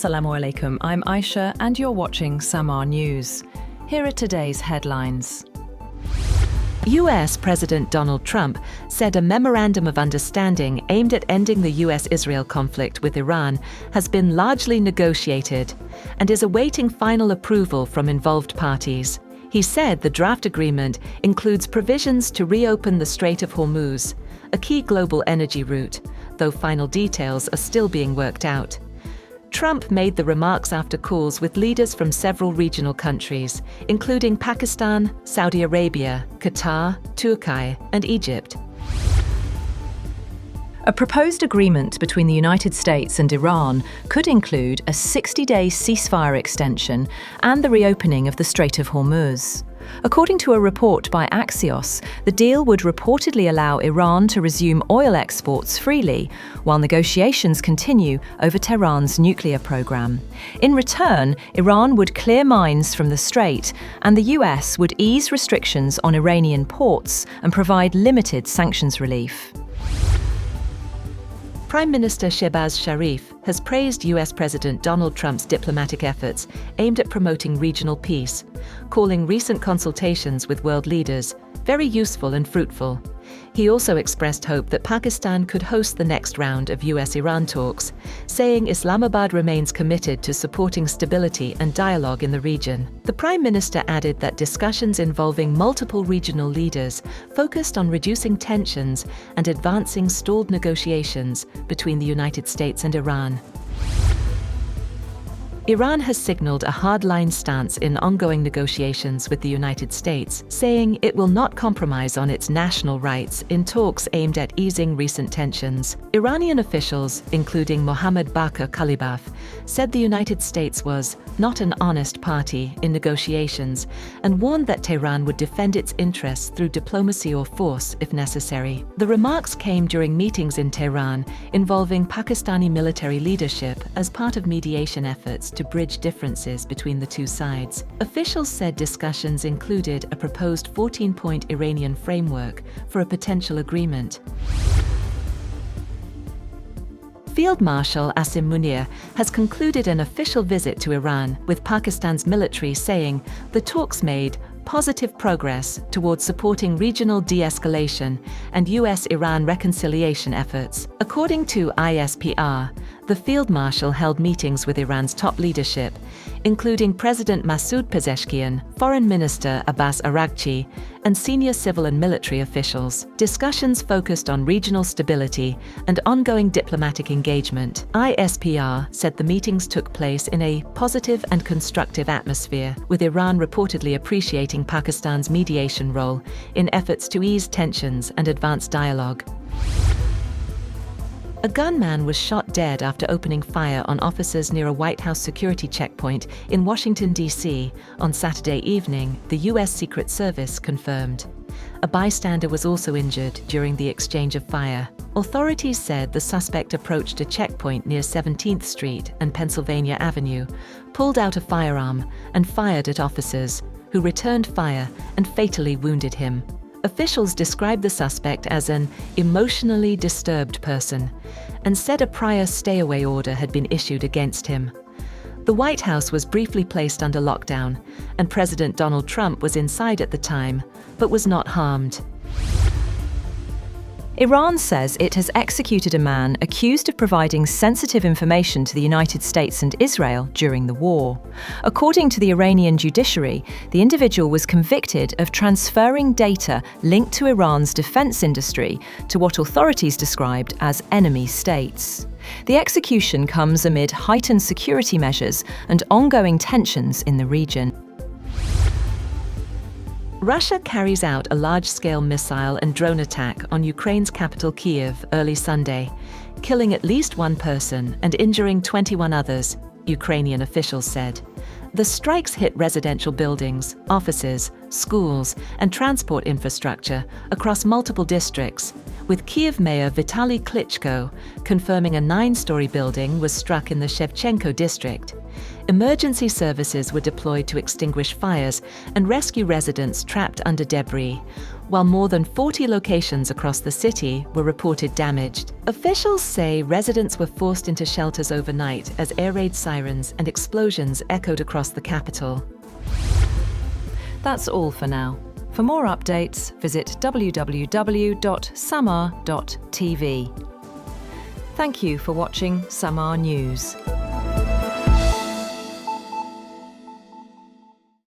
Assalamu alaikum, I'm Aisha and you're watching Samaa News. Here are today's headlines. US President Donald Trump said a memorandum of understanding aimed at ending the US-Israel conflict with Iran has been largely negotiated and is awaiting final approval from involved parties. He said the draft agreement includes provisions to reopen the Strait of Hormuz, a key global energy route, though final details are still being worked out. Trump made the remarks after calls with leaders from several regional countries, including Pakistan, Saudi Arabia, Qatar, Turkey, and Egypt. A proposed agreement between the United States and Iran could include a 60-day ceasefire extension and the reopening of the Strait of Hormuz. According to a report by Axios, the deal would reportedly allow Iran to resume oil exports freely, while negotiations continue over Tehran's nuclear program. In return, Iran would clear mines from the strait, and the US would ease restrictions on Iranian ports and provide limited sanctions relief. Prime Minister Shehbaz Sharif has praised US President Donald Trump's diplomatic efforts aimed at promoting regional peace, calling recent consultations with world leaders very useful and fruitful. He also expressed hope that Pakistan could host the next round of US-Iran talks, saying Islamabad remains committed to supporting stability and dialogue in the region. The Prime Minister added that discussions involving multiple regional leaders focused on reducing tensions and advancing stalled negotiations between the United States and Iran. Iran has signaled a hardline stance in ongoing negotiations with the United States, saying it will not compromise on its national rights in talks aimed at easing recent tensions. Iranian officials, including Mohammad Bakr Kalibaf, said the United States was not an honest party in negotiations and warned that Tehran would defend its interests through diplomacy or force if necessary. The remarks came during meetings in Tehran involving Pakistani military leadership as part of mediation efforts to bridge differences between the two sides. Officials said discussions included a proposed 14-point Iranian framework for a potential agreement. Field Marshal Asim Munir has concluded an official visit to Iran, with Pakistan's military saying the talks made positive progress towards supporting regional de-escalation and US-Iran reconciliation efforts. According to ISPR, the Field Marshal held meetings with Iran's top leadership, including President Masoud Pezeshkian, Foreign Minister Abbas Araghchi, and senior civil and military officials. Discussions focused on regional stability and ongoing diplomatic engagement. ISPR said the meetings took place in a positive and constructive atmosphere, with Iran reportedly appreciating Pakistan's mediation role in efforts to ease tensions and advance dialogue. A gunman was shot dead after opening fire on officers near a White House security checkpoint in Washington, D.C. on Saturday evening, the U.S. Secret Service confirmed. A bystander was also injured during the exchange of fire. Authorities said the suspect approached a checkpoint near 17th Street and Pennsylvania Avenue, pulled out a firearm, and fired at officers, who returned fire and fatally wounded him. Officials described the suspect as an emotionally disturbed person and said a prior stay-away order had been issued against him. The White House was briefly placed under lockdown, and President Donald Trump was inside at the time, but was not harmed. Iran says it has executed a man accused of providing sensitive information to the United States and Israel during the war. According to the Iranian judiciary, the individual was convicted of transferring data linked to Iran's defense industry to what authorities described as enemy states. The execution comes amid heightened security measures and ongoing tensions in the region. Russia carries out a large-scale missile and drone attack on Ukraine's capital Kyiv early Sunday, killing at least one person and injuring 21 others, Ukrainian officials said. The strikes hit residential buildings, offices, schools, and transport infrastructure across multiple districts, with Kyiv Mayor Vitaly Klitschko confirming a 9-story building was struck in the Shevchenko district. Emergency services were deployed to extinguish fires and rescue residents trapped under debris, while more than 40 locations across the city were reported damaged. Officials say residents were forced into shelters overnight as air raid sirens and explosions echoed across the capital. That's all for now. For more updates, visit www.samaa.tv. Thank you for watching Samaa News.